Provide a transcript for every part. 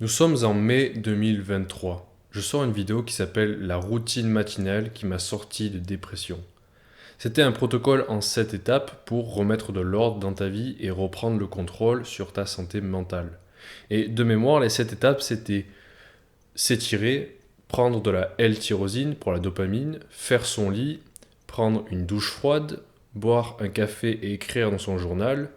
Nous sommes en mai 2023. Je sors une vidéo qui s'appelle La routine matinale qui m'a sorti de dépression. C'était un protocole en 7 étapes pour remettre de l'ordre dans ta vie et reprendre le contrôle sur ta santé mentale. Et de mémoire, les 7 étapes, c'était s'étirer, prendre de la L-tyrosine pour la dopamine, faire son lit, prendre une douche froide, boire un café et écrire dans son journal,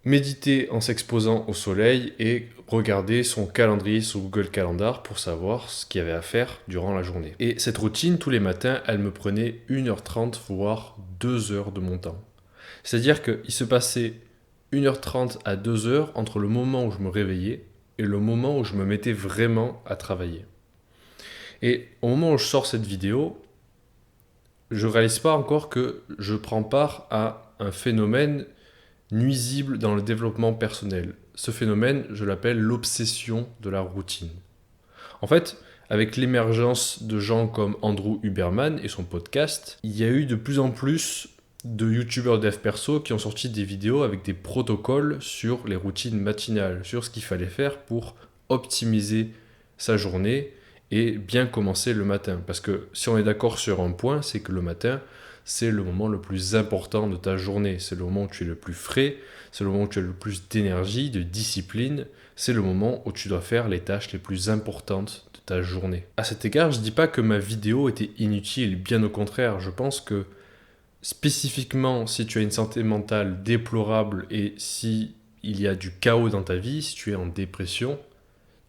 méditer en s'exposant au soleil et regarder son calendrier sur Google Calendar pour savoir ce qu'il y avait à faire durant la journée. Et cette routine, tous les matins, elle me prenait 1h30 voire 2 heures de mon temps. C'est-à-dire qu'il se passait 1h30 à 2 heures entre le moment où je me réveillais et le moment où je me mettais vraiment à travailler. Et au moment où je sors cette vidéo, je ne réalise pas encore que je prends part à un phénomène nuisible dans le développement personnel. Ce phénomène, je l'appelle l'obsession de la routine. En fait, avec l'émergence de gens comme Andrew Huberman et son podcast, il y a eu de plus en plus de youtubeurs dev perso qui ont sorti des vidéos avec des protocoles sur les routines matinales, sur ce qu'il fallait faire pour optimiser sa journée et bien commencer le matin. Parce que si on est d'accord sur un point, c'est que le matin, c'est le moment le plus important de ta journée. C'est le moment où tu es le plus frais, c'est le moment où tu as le plus d'énergie, de discipline. C'est le moment où tu dois faire les tâches les plus importantes de ta journée. À cet égard, je ne dis pas que ma vidéo était inutile, bien au contraire. Je pense que spécifiquement, si tu as une santé mentale déplorable et si il y a du chaos dans ta vie, si tu es en dépression,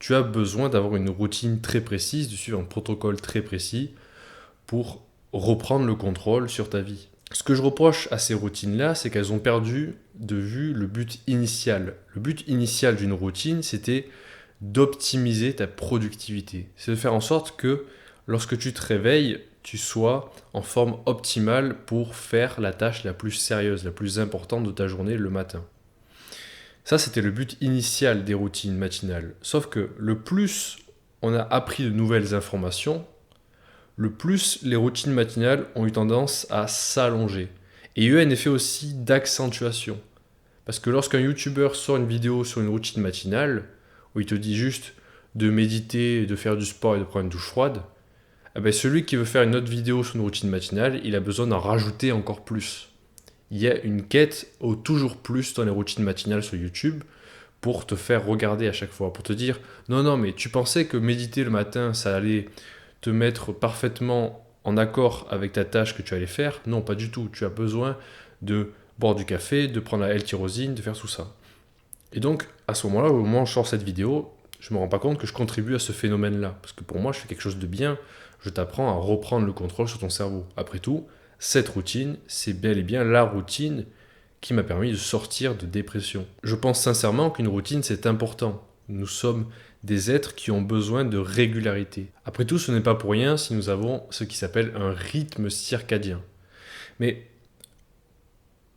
tu as besoin d'avoir une routine très précise, de suivre un protocole très précis pour reprendre le contrôle sur ta vie. Ce que je reproche à ces routines-là, c'est qu'elles ont perdu de vue le but initial. Le but initial d'une routine, c'était d'optimiser ta productivité. C'est de faire en sorte que lorsque tu te réveilles, tu sois en forme optimale pour faire la tâche la plus sérieuse, la plus importante de ta journée le matin. Ça, c'était le but initial des routines matinales. Sauf que le plus on a appris de nouvelles informations, le plus les routines matinales ont eu tendance à s'allonger. Et il y a eu un effet aussi d'accentuation. Parce que lorsqu'un youtubeur sort une vidéo sur une routine matinale, où il te dit juste de méditer, de faire du sport et de prendre une douche froide, eh ben celui qui veut faire une autre vidéo sur une routine matinale, il a besoin d'en rajouter encore plus. Il y a une quête au toujours plus dans les routines matinales sur YouTube pour te faire regarder à chaque fois, pour te dire non, non, mais tu pensais que méditer le matin, ça allait te mettre parfaitement en accord avec ta tâche que tu allais faire. Non, pas du tout. Tu as besoin de boire du café, de prendre la L-tyrosine, de faire tout ça. Et donc, à ce moment-là, au moment où je sors cette vidéo, je me rends pas compte que je contribue à ce phénomène-là. Parce que pour moi, je fais quelque chose de bien. Je t'apprends à reprendre le contrôle sur ton cerveau. Après tout, cette routine, c'est bel et bien la routine qui m'a permis de sortir de dépression. Je pense sincèrement qu'une routine, c'est important. Nous sommes des êtres qui ont besoin de régularité. Après tout, ce n'est pas pour rien si nous avons ce qui s'appelle un rythme circadien. Mais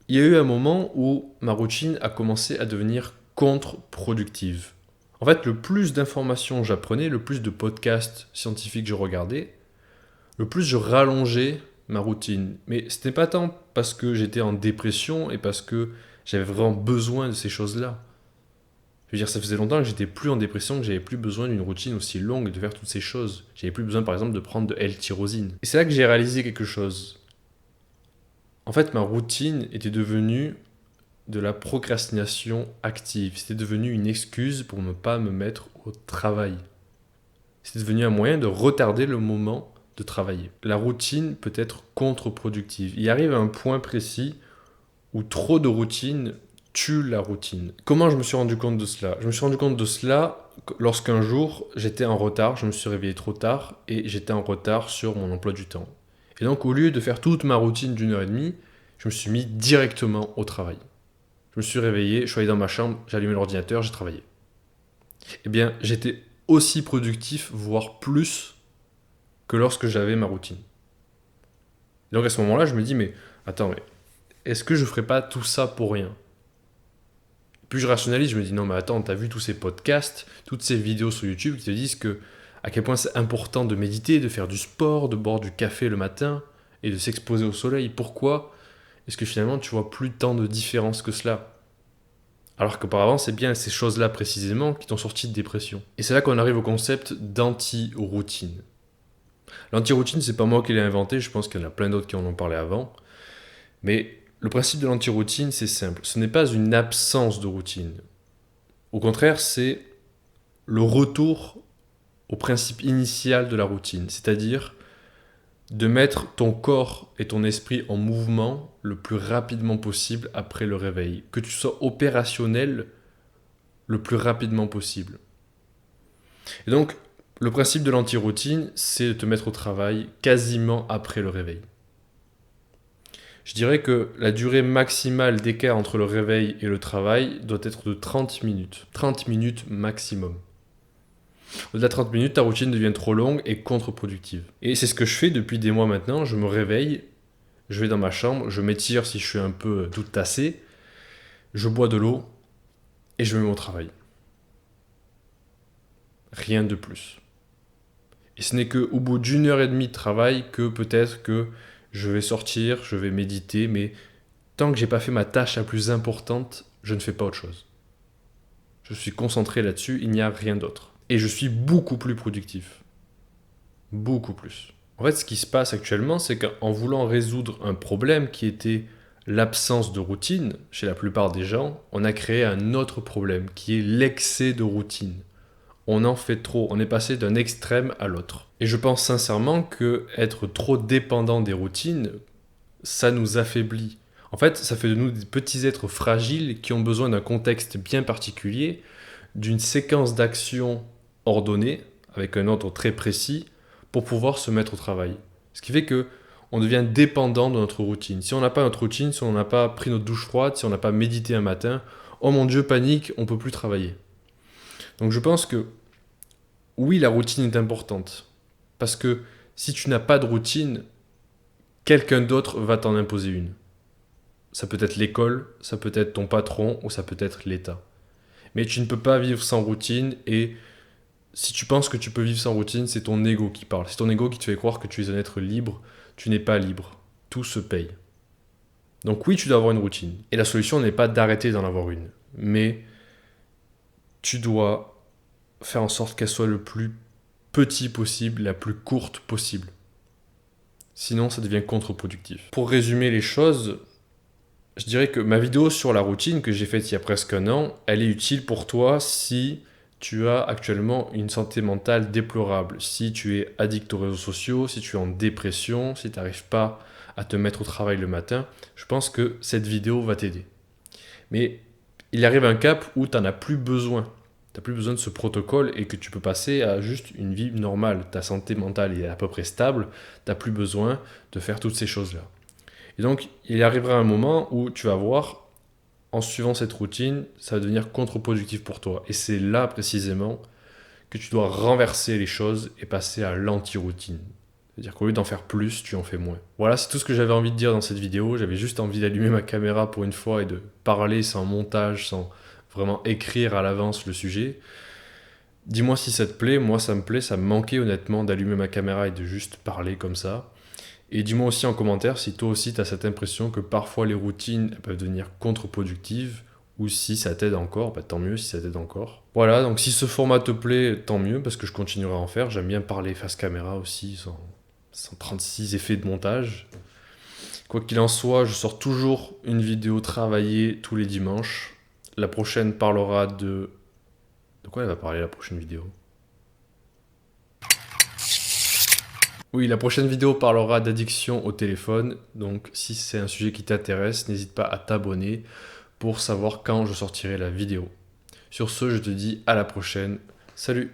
il y a eu un moment où ma routine a commencé à devenir contre-productive. En fait, le plus d'informations j'apprenais, le plus de podcasts scientifiques je regardais, le plus je rallongeais ma routine. Mais ce n'est pas tant parce que j'étais en dépression et parce que j'avais vraiment besoin de ces choses-là. Je veux dire, ça faisait longtemps que j'étais plus en dépression, que j'avais plus besoin d'une routine aussi longue et de faire toutes ces choses. J'avais plus besoin, par exemple, de prendre de L-tyrosine. Et c'est là que j'ai réalisé quelque chose. En fait, ma routine était devenue de la procrastination active. C'était devenu une excuse pour ne pas me mettre au travail. C'était devenu un moyen de retarder le moment de travailler. La routine peut être contre-productive. Il arrive à un point précis où trop de routine tue la routine. Comment je me suis rendu compte de cela? Je me suis rendu compte de cela lorsqu'un jour j'étais en retard, je me suis réveillé trop tard et j'étais en retard sur mon emploi du temps. Et donc au lieu de faire toute ma routine d'1 heure et demie, je me suis mis directement au travail. Je me suis réveillé, je suis allé dans ma chambre, j'ai allumé l'ordinateur, j'ai travaillé. Eh bien, j'étais aussi productif, voire plus, que lorsque j'avais ma routine. Et donc à ce moment-là, je me dis, mais attends, mais est-ce que je ferais pas tout ça pour rien? Puis je rationalise, je me dis, non mais attends, t'as vu tous ces podcasts, toutes ces vidéos sur YouTube qui te disent que à quel point c'est important de méditer, de faire du sport, de boire du café le matin et de s'exposer au soleil. Pourquoi est-ce que finalement tu vois plus tant de différence que cela? Alors qu'auparavant, c'est bien ces choses-là précisément qui t'ont sorti de dépression. Et c'est là qu'on arrive au concept d'anti-routine. L'anti-routine, c'est pas moi qui l'ai inventé, je pense qu'il y en a plein d'autres qui en ont parlé avant. Mais le principe de l'anti-routine, c'est simple. Ce n'est pas une absence de routine. Au contraire, c'est le retour au principe initial de la routine, c'est-à-dire de mettre ton corps et ton esprit en mouvement le plus rapidement possible après le réveil. Que tu sois opérationnel le plus rapidement possible. Et donc, le principe de l'anti-routine, c'est de te mettre au travail quasiment après le réveil. Je dirais que la durée maximale d'écart entre le réveil et le travail doit être de 30 minutes. 30 minutes maximum. Au-delà de 30 minutes, ta routine devient trop longue et contre-productive. Et c'est ce que je fais depuis des mois maintenant. Je me réveille, je vais dans ma chambre, je m'étire si je suis un peu tout tassé, je bois de l'eau et je me mets au travail. Rien de plus. Et ce n'est qu'au bout d'une heure et demie de travail que peut-être que je vais sortir, je vais méditer, mais tant que j'ai pas fait ma tâche la plus importante, je ne fais pas autre chose. Je suis concentré là-dessus, il n'y a rien d'autre. Et je suis beaucoup plus productif. Beaucoup plus. En fait, ce qui se passe actuellement, c'est qu'en voulant résoudre un problème qui était l'absence de routine chez la plupart des gens, on a créé un autre problème qui est l'excès de routine. On en fait trop, on est passé d'un extrême à l'autre. Et je pense sincèrement que être trop dépendant des routines, ça nous affaiblit. En fait, ça fait de nous des petits êtres fragiles qui ont besoin d'un contexte bien particulier, d'une séquence d'actions ordonnée, avec un ordre très précis, pour pouvoir se mettre au travail. Ce qui fait que on devient dépendant de notre routine. Si on n'a pas notre routine, si on n'a pas pris notre douche froide, si on n'a pas médité un matin, oh mon Dieu, panique, on ne peut plus travailler. Donc je pense que oui, la routine est importante. Parce que si tu n'as pas de routine, quelqu'un d'autre va t'en imposer une. Ça peut être l'école, ça peut être ton patron ou ça peut être l'État. Mais tu ne peux pas vivre sans routine et si tu penses que tu peux vivre sans routine, c'est ton ego qui parle. C'est ton ego qui te fait croire que tu es un être libre. Tu n'es pas libre. Tout se paye. Donc oui, tu dois avoir une routine. Et la solution n'est pas d'arrêter d'en avoir une. Mais tu dois faire en sorte qu'elle soit le plus petit possible, la plus courte possible. Sinon, ça devient contre-productif. Pour résumer les choses, je dirais que ma vidéo sur la routine que j'ai faite il y a presque un an, elle est utile pour toi si tu as actuellement une santé mentale déplorable, si tu es addict aux réseaux sociaux, si tu es en dépression, si tu n'arrives pas à te mettre au travail le matin, je pense que cette vidéo va t'aider. Mais il arrive un cap où tu n'en as plus besoin. Tu n'as plus besoin de ce protocole et que tu peux passer à juste une vie normale. Ta santé mentale est à peu près stable, tu n'as plus besoin de faire toutes ces choses-là. Et donc, il arrivera un moment où tu vas voir, en suivant cette routine, ça va devenir contre-productif pour toi. Et c'est là, précisément, que tu dois renverser les choses et passer à l'anti-routine. C'est-à-dire qu'au lieu d'en faire plus, tu en fais moins. Voilà, c'est tout ce que j'avais envie de dire dans cette vidéo. J'avais juste envie d'allumer ma caméra pour une fois et de parler sans montage, sans vraiment écrire à l'avance le sujet. Dis-moi si ça te plaît, moi ça me plaît, ça me manquait honnêtement d'allumer ma caméra et de juste parler comme ça. Et dis-moi aussi en commentaire si toi aussi tu as cette impression que parfois les routines peuvent devenir contre-productives ou si ça t'aide encore, bah tant mieux si ça t'aide encore. Voilà, donc si ce format te plaît, tant mieux parce que je continuerai à en faire. J'aime bien parler face caméra aussi, sans 36 effets de montage. Quoi qu'il en soit, je sors toujours une vidéo travaillée tous les dimanches. La prochaine parlera de... De quoi elle va parler la prochaine vidéo ? Oui, la prochaine vidéo parlera d'addiction au téléphone, donc si c'est un sujet qui t'intéresse, n'hésite pas à t'abonner pour savoir quand je sortirai la vidéo. Sur ce, je te dis à la prochaine. Salut!